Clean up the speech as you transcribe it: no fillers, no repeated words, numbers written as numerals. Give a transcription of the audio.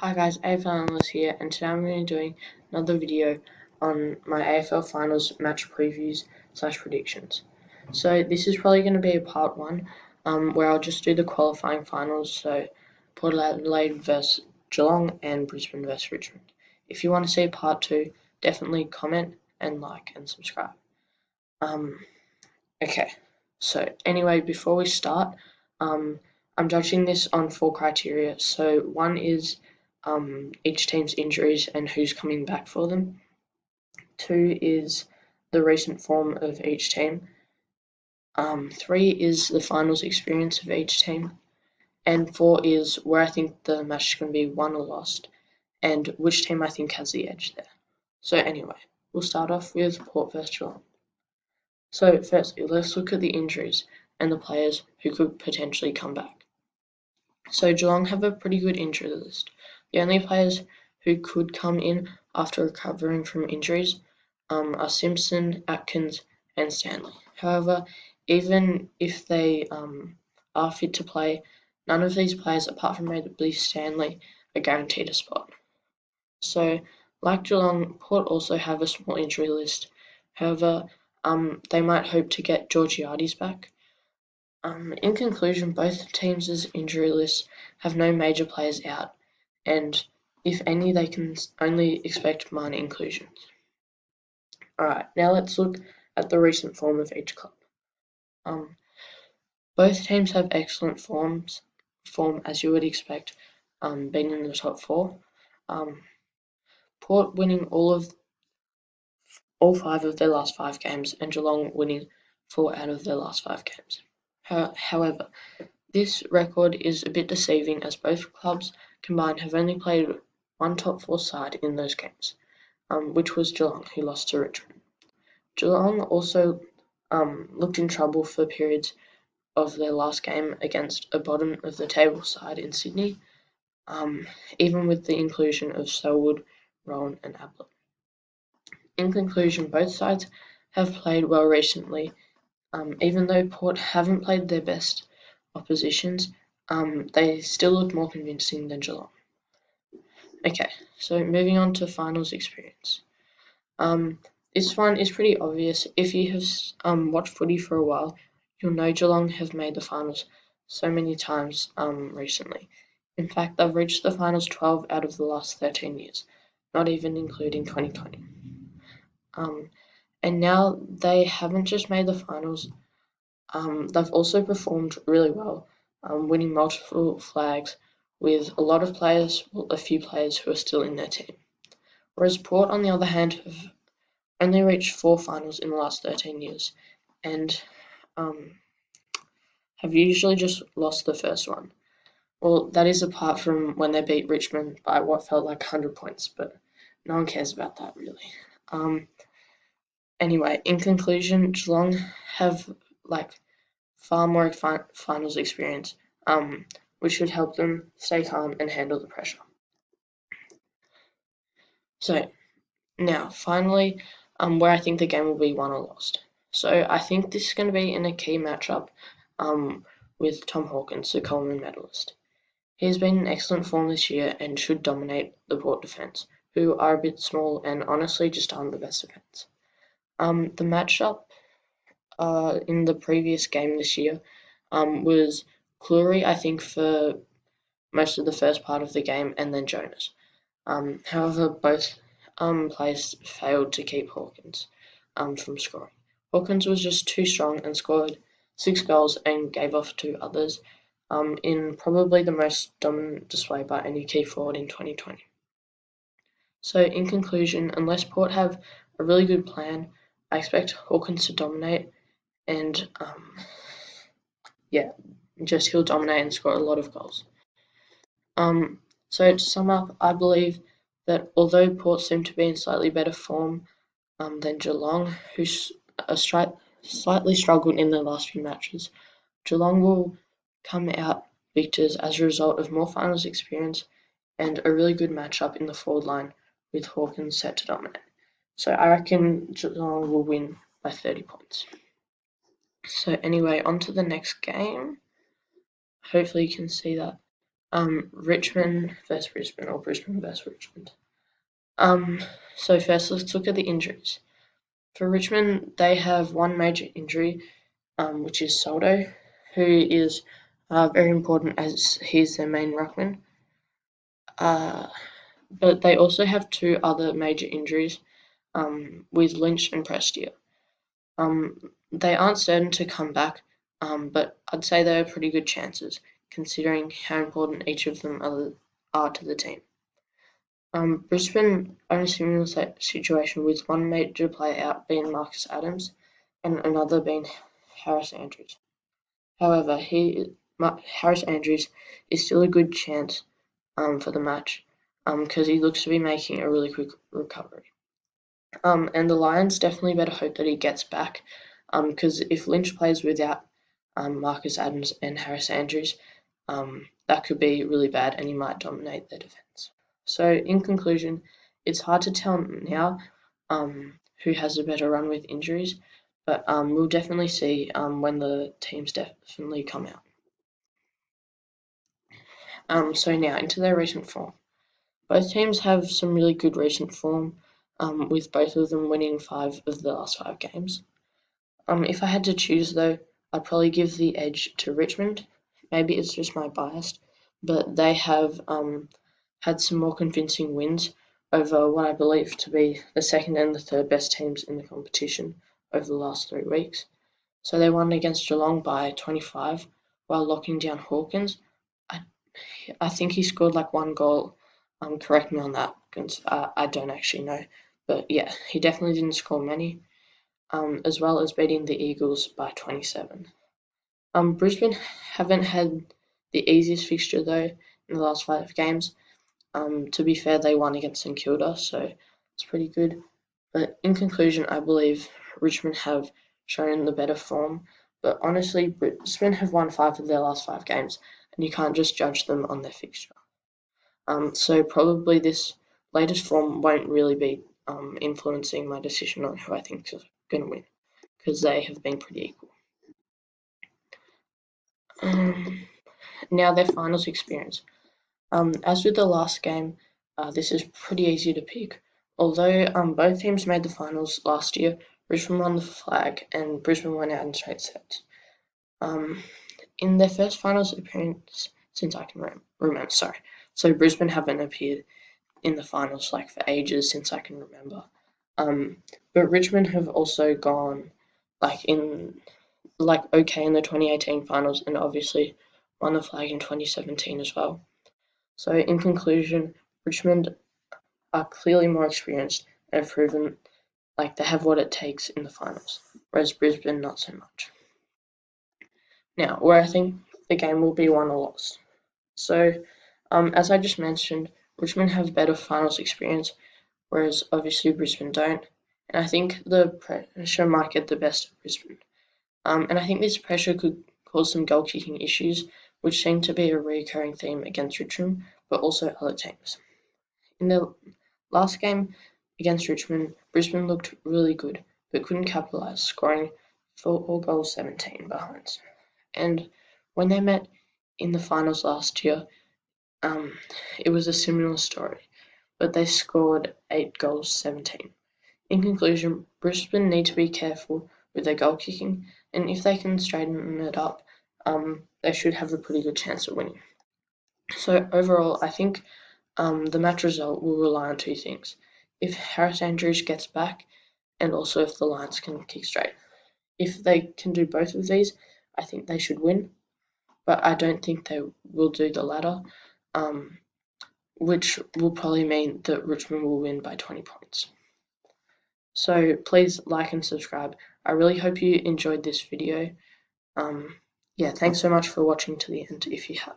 Hi guys, AFL Analyst here, and today I'm going to be doing another video on my AFL Finals match previews / predictions. So this is probably going to be a part one, where I'll just do the qualifying finals, so Port Adelaide vs Geelong and Brisbane vs Richmond. If you want to see part two, definitely comment and like and subscribe. Okay, so anyway, before we start, I'm judging this on 4 criteria. So one is each team's injuries and who's coming back for them. 2 is the recent form of each team. 3 is the finals experience of each team. And 4 is where I think the match is going to be won or lost, and which team I think has the edge there. So anyway, we'll start off with Port vs Geelong. So firstly, let's look at the injuries and the players who could potentially come back. So Geelong have a pretty good injury list. The only players who could come in after recovering from injuries are Simpson, Atkins and Stanley. However, even if they are fit to play, none of these players, apart from maybe Stanley, are guaranteed a spot. So, like Geelong, Port also have a small injury list. However, they might hope to get Georgiades back. In conclusion, both teams' injury lists have no major players out, and if any, they can only expect minor inclusions. Alright, now let's look at the recent form of each club. Both teams have excellent form as you would expect, being in the top 4. Port winning all 5 of their last 5 games, and Geelong winning 4 out of their last 5 games. However, this record is a bit deceiving as both clubs combined have only played one top 4 side in those games, which was Geelong, who lost to Richmond. Geelong also looked in trouble for periods of their last game against a bottom of the table side in Sydney, even with the inclusion of Selwood, Rowan and Ablett. In conclusion, both sides have played well recently. Even though Port haven't played their best oppositions, they still look more convincing than Geelong. Okay, so moving on to finals experience. This one is pretty obvious. If you have watched footy for a while, you'll know Geelong have made the finals so many times recently. In fact, they've reached the finals 12 out of the last 13 years, not even including 2020. And now they haven't just made the finals, they've also performed really well, winning multiple flags with a lot of players, well, a few players who are still in their team. Whereas Port, on the other hand, have only reached 4 finals in the last 13 years and have usually just lost the first one. Well, that is apart from when they beat Richmond by what felt like 100 points, but no one cares about that really. Anyway, in conclusion, Geelong have far more finals experience, which should help them stay calm and handle the pressure. So now, finally, where I think the game will be won or lost. So I think this is going to be in a key matchup with Tom Hawkins, the Coleman medalist. He has been in excellent form this year and should dominate the Port defence, who are a bit small and honestly just aren't the best defence. The matchup in the previous game this year was Clurey, I think, for most of the first part of the game, and then Jonas. However, both players failed to keep Hawkins from scoring. Hawkins was just too strong and scored 6 goals and gave off 2 others in probably the most dominant display by any key forward in 2020. So in conclusion, unless Port have a really good plan, I expect Hawkins to dominate and he'll dominate and score a lot of goals. So to sum up, I believe that although Port seem to be in slightly better form than Geelong, who slightly struggled in their last few matches, Geelong will come out victors as a result of more finals experience and a really good matchup in the forward line with Hawkins set to dominate. So I reckon Geelong will win by 30 points. So anyway, on to the next game. Hopefully you can see that. Richmond versus Brisbane or Brisbane versus Richmond. So first let's look at the injuries. For Richmond, they have one major injury, which is Soldo, who is very important as he's their main ruckman. But they also have two other major injuries, with Lynch and Prestia. They aren't certain to come back, but I'd say they are pretty good chances, considering how important each of them are to the team. Brisbane are in a similar situation with one major player out being Marcus Adams and another being Harris Andrews. However, Harris Andrews is still a good chance for the match because he looks to be making a really quick recovery. And the Lions definitely better hope that he gets back because if Lynch plays without Marcus Adams and Harris Andrews, that could be really bad and he might dominate their defence. So in conclusion, it's hard to tell now who has a better run with injuries, but we'll definitely see when the teams definitely come out. So now into their recent form. Both teams have some really good recent form, with both of them winning 5 of the last 5 games. If I had to choose though, I'd probably give the edge to Richmond. Maybe it's just my bias, but they have had some more convincing wins over what I believe to be the second and the third best teams in the competition over the last 3 weeks. So they won against Geelong by 25 while locking down Hawkins. I think he scored like 1 goal. Correct me on that because I don't actually know. But yeah, he definitely didn't score many, as well as beating the Eagles by 27. Brisbane haven't had the easiest fixture though in the last 5 games. To be fair, they won against St Kilda, so it's pretty good. But in conclusion, I believe Richmond have shown the better form. But honestly, Brisbane have won 5 of their last 5 games, and you can't just judge them on their fixture. So probably this latest form won't really be influencing my decision on who I think is going to win, because they have been pretty equal. Now their finals experience. As with the last game, this is pretty easy to pick. Although both teams made the finals last year, Richmond won the flag and Brisbane went out in straight sets. In their first finals appearance since I can remember, so Brisbane haven't appeared in the finals like for ages since I can remember. But Richmond have also gone okay in the 2018 finals and obviously won the flag in 2017 as well. So in conclusion, Richmond are clearly more experienced and have proven like they have what it takes in the finals, whereas Brisbane not so much. Now, where I think the game will be won or lost. So, as I just mentioned, Richmond have better finals experience, whereas obviously Brisbane don't. And I think the pressure might get the best of Brisbane. And I think this pressure could cause some goal kicking issues, which seem to be a recurring theme against Richmond, but also other teams. In the last game against Richmond, Brisbane looked really good, but couldn't capitalise, scoring 4 goals 17 behinds. And when they met in the finals last year, it was a similar story, but they scored 8 goals 17. In conclusion, Brisbane need to be careful with their goal kicking, and if they can straighten it up, they should have a pretty good chance of winning. So overall, I think the match result will rely on 2 things: if Harris Andrews gets back, and also if the Lions can kick straight. If they can do both of these, I think they should win, but I don't think they will do the latter, which will probably mean that Richmond will win by 20 points. So please like and subscribe. I really hope you enjoyed this video. Yeah, thanks so much for watching to the end if you have.